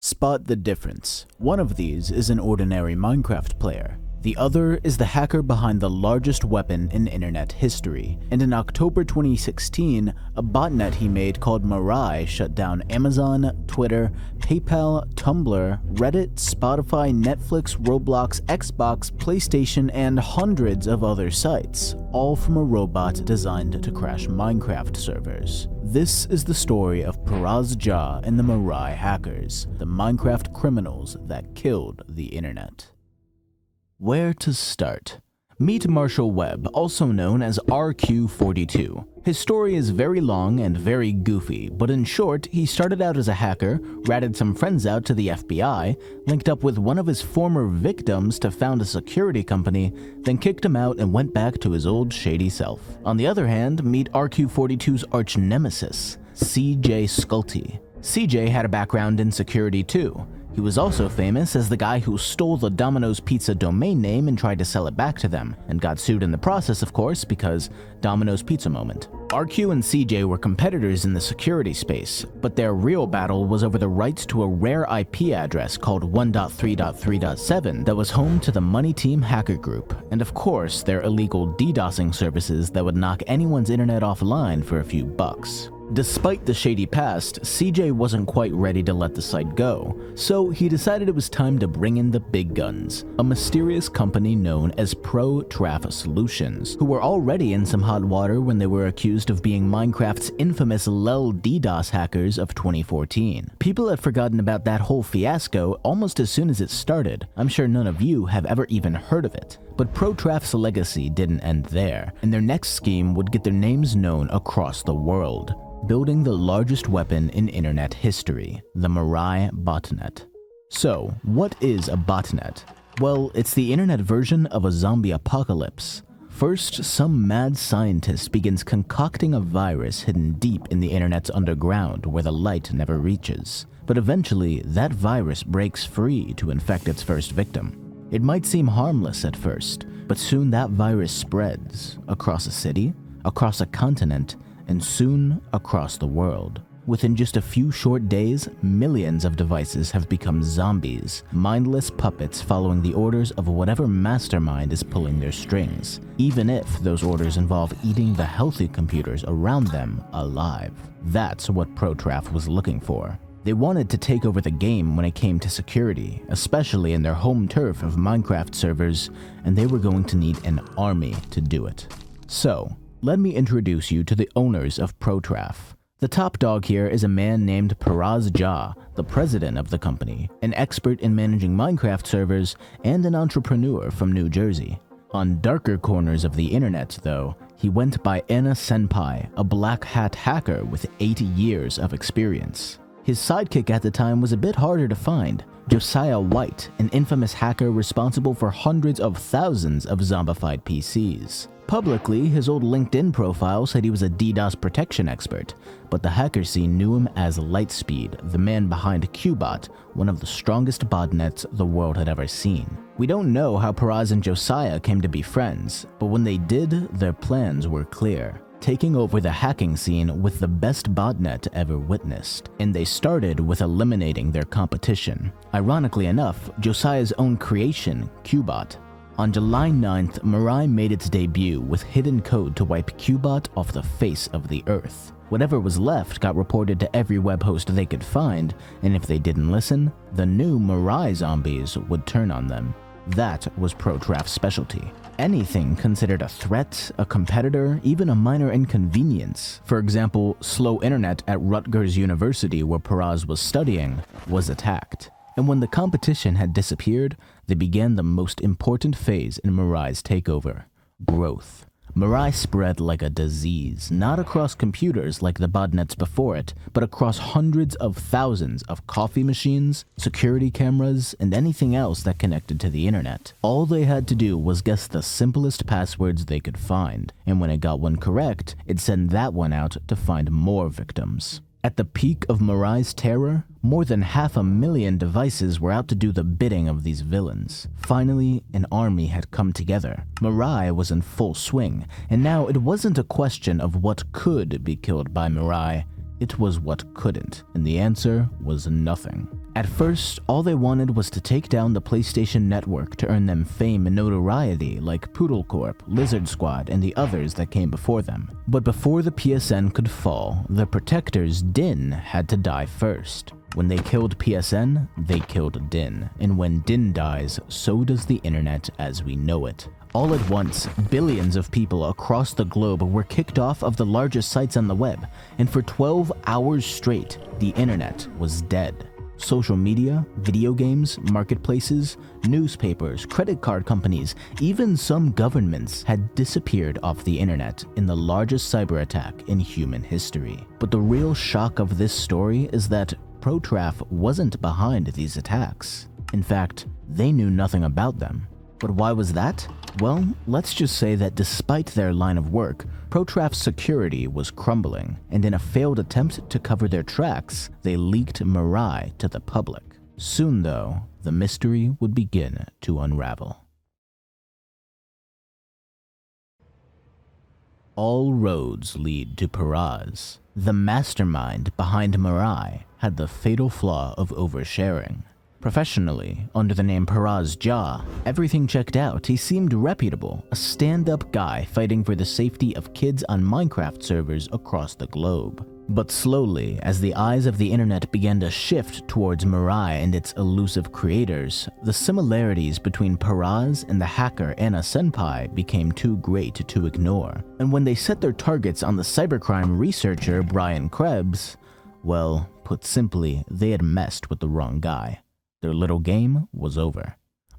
Spot the difference. One of these is an ordinary Minecraft player. The other is the hacker behind the largest weapon in internet history, and in October 2016, a botnet he made called Mirai shut down Amazon, Twitter, PayPal, Tumblr, Reddit, Spotify, Netflix, Roblox, Xbox, PlayStation, and hundreds of other sites, all from a robot designed to crash Minecraft servers. This is the story of Paraz Jah and the Mirai hackers, the Minecraft criminals that killed the internet. Where to start? Meet Marshall Webb, also known as RQ42. His story is very long and very goofy, but in short, he started out as a hacker, ratted some friends out to the FBI, linked up with one of his former victims to found a security company, then kicked him out and went back to his old shady self. On the other hand, meet RQ42's arch nemesis, CJ Schulte. CJ had a background in security too. He was also famous as the guy who stole the Domino's Pizza domain name and tried to sell it back to them, and got sued in the process, of course, because Domino's Pizza moment. RQ and CJ were competitors in the security space, but their real battle was over the rights to a rare IP address called 1.3.3.7 that was home to the Money Team hacker group, and of course their illegal DDoSing services that would knock anyone's internet offline for a few bucks. Despite the shady past, CJ wasn't quite ready to let the site go, so he decided it was time to bring in the big guns, a mysterious company known as ProTraf Solutions, who were already in some hot water when they were accused of being Minecraft's infamous LEL DDoS hackers of 2014. People had forgotten about that whole fiasco almost as soon as it started. I'm sure none of you have ever even heard of it. But ProTraf's legacy didn't end there, and their next scheme would get their names known across the world, building the largest weapon in internet history, the Mirai botnet. So, what is a botnet? Well, it's the internet version of a zombie apocalypse. First, some mad scientist begins concocting a virus hidden deep in the internet's underground where the light never reaches. But eventually, that virus breaks free to infect its first victim. It might seem harmless at first, but soon that virus spreads across a city, across a continent, and soon across the world. Within just a few short days, millions of devices have become zombies, mindless puppets following the orders of whatever mastermind is pulling their strings, even if those orders involve eating the healthy computers around them alive. That's what ProTraf was looking for. They wanted to take over the game when it came to security, especially in their home turf of Minecraft servers, and they were going to need an army to do it. So, let me introduce you to the owners of ProTraf. The top dog here is a man named Paraz Jah, the president of the company, an expert in managing Minecraft servers, and an entrepreneur from New Jersey. On darker corners of the internet, though, he went by Anna Senpai, a black hat hacker with 8 years of experience. His sidekick at the time was a bit harder to find, Josiah White, an infamous hacker responsible for hundreds of thousands of zombified PCs. Publicly, his old LinkedIn profile said he was a DDoS protection expert, but the hacker scene knew him as Lightspeed, the man behind Qbot, one of the strongest botnets the world had ever seen. We don't know how Paraz and Josiah came to be friends, but when they did, their plans were clear, taking over the hacking scene with the best botnet ever witnessed, and they started with eliminating their competition. Ironically enough, Josiah's own creation, Qbot. On July 9th, Mirai made its debut with hidden code to wipe Qbot off the face of the earth. Whatever was left got reported to every web host they could find, and if they didn't listen, the new Mirai zombies would turn on them. That was ProTraf's specialty. Anything considered a threat, a competitor, even a minor inconvenience, for example, slow internet at Rutgers University where Paraz was studying, was attacked. And when the competition had disappeared, they began the most important phase in Mirai's takeover: growth. Mirai spread like a disease, not across computers like the botnets before it, but across hundreds of thousands of coffee machines, security cameras, and anything else that connected to the internet. All they had to do was guess the simplest passwords they could find, and when it got one correct, it'd send that one out to find more victims. At the peak of Mirai's terror, more than 500,000 devices were out to do the bidding of these villains. Finally, an army had come together. Mirai was in full swing, and now it wasn't a question of what could be killed by Mirai, It was what couldn't, and the answer was nothing. At first, all they wanted was to take down the PlayStation Network to earn them fame and notoriety like Poodle Corp, Lizard Squad, and the others that came before them. But before the PSN could fall, the protectors, Din, had to die first. When they killed PSN, they killed Din. And when Din dies, so does the internet as we know it. All at once, billions of people across the globe were kicked off of the largest sites on the web, and for 12 hours straight, the internet was dead. Social media, video games, marketplaces, newspapers, credit card companies, even some governments had disappeared off the internet in the largest cyber attack in human history. But the real shock of this story is that Protraf wasn't behind these attacks. In fact, they knew nothing about them. But why was that? Well, let's just say that despite their line of work, Protraf's security was crumbling, and in a failed attempt to cover their tracks, they leaked Mirai to the public. Soon, though, the mystery would begin to unravel. All roads lead to Paraz. The mastermind behind Mirai had the fatal flaw of oversharing. Professionally, under the name Paraz Ja, everything checked out. He seemed reputable, a stand-up guy fighting for the safety of kids on Minecraft servers across the globe. But slowly, as the eyes of the internet began to shift towards Mirai and its elusive creators, the similarities between Paraz and the hacker Anna Senpai became too great to ignore. And when they set their targets on the cybercrime researcher Brian Krebs, well, put simply, they had messed with the wrong guy. Their little game was over.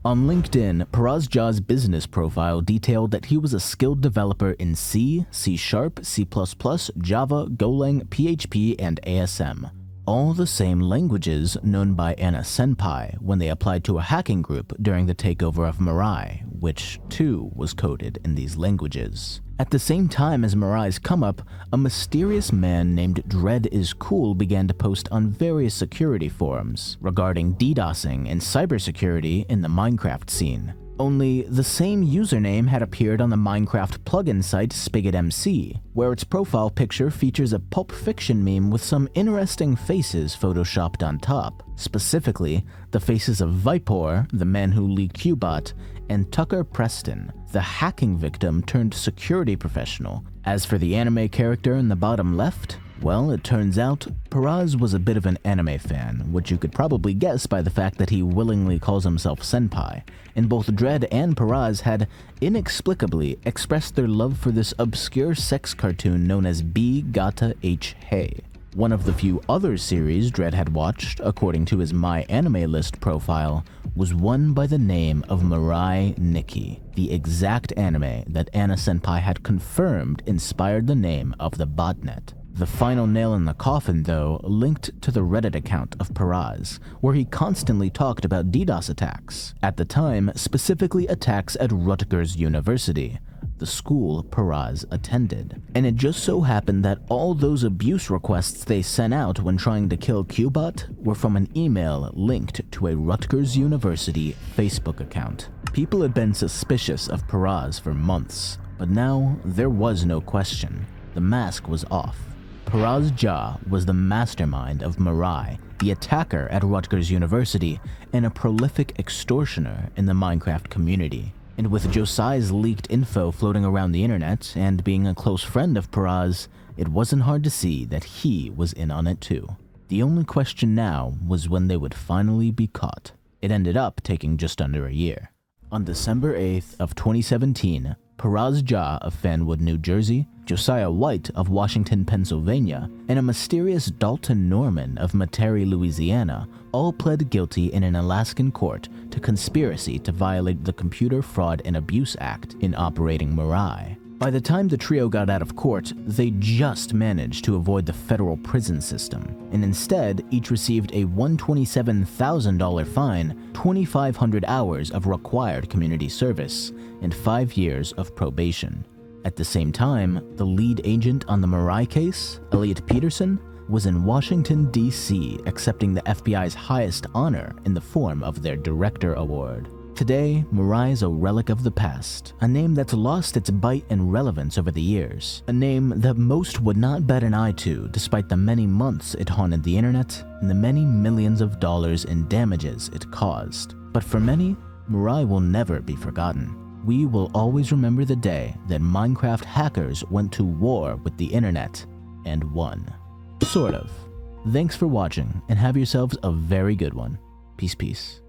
On LinkedIn, Paraz Ja's business profile detailed that he was a skilled developer in C, C#, C++, Java, Golang, PHP, and ASM. All the same languages known by Anna Senpai when they applied to a hacking group during the takeover of Mirai, which too was coded in these languages. At the same time as Mirai's come-up, a mysterious man named Dread is Cool began to post on various security forums regarding DDoSing and cybersecurity in the Minecraft scene. Only the same username had appeared on the Minecraft plugin site SpigotMC, where its profile picture features a Pulp Fiction meme with some interesting faces photoshopped on top. Specifically, the faces of Vipor, the man who leaked Qbot, and Tucker Preston, the hacking victim turned security professional. As for the anime character in the bottom left, well, it turns out Paraz was a bit of an anime fan, which you could probably guess by the fact that he willingly calls himself Senpai, and both Dread and Paraz had inexplicably expressed their love for this obscure sex cartoon known as B Gata H Hey. One of the few other series Dread had watched, according to his My Anime List profile, was one by the name of Mirai Nikki, the exact anime that Anna Senpai had confirmed inspired the name of the botnet. The final nail in the coffin, though, linked to the Reddit account of Paraz, where he constantly talked about DDoS attacks. At the time, specifically attacks at Rutgers University, the school Paraz attended. And it just so happened that all those abuse requests they sent out when trying to kill Qbot were from an email linked to a Rutgers University Facebook account. People had been suspicious of Paraz for months, but now there was no question. The mask was off. Paraz Ja was the mastermind of Mirai, the attacker at Rutgers University, and a prolific extortioner in the Minecraft community. And with Josai's leaked info floating around the internet, and being a close friend of Paraz, it wasn't hard to see that he was in on it too. The only question now was when they would finally be caught. It ended up taking just under a year. On December 8th of 2017, Paraz Ja of Fanwood, New Jersey, Josiah White of Washington, Pennsylvania, and a mysterious Dalton Norman of Metairie, Louisiana, all pled guilty in an Alaskan court to conspiracy to violate the Computer Fraud and Abuse Act in operating Mirai. By the time the trio got out of court, they just managed to avoid the federal prison system, and instead each received a $127,000 fine, 2,500 hours of required community service, and 5 years of probation. At the same time, the lead agent on the Mirai case, Elliot Peterson, was in Washington, D.C. accepting the FBI's highest honor in the form of their Director Award. Today, Mirai is a relic of the past, a name that's lost its bite and relevance over the years, a name that most would not bat an eye to despite the many months it haunted the internet and the many millions of dollars in damages it caused. But for many, Mirai will never be forgotten. We will always remember the day that Minecraft hackers went to war with the internet and won. Sort of. Thanks for watching and have yourselves a very good one. Peace, peace.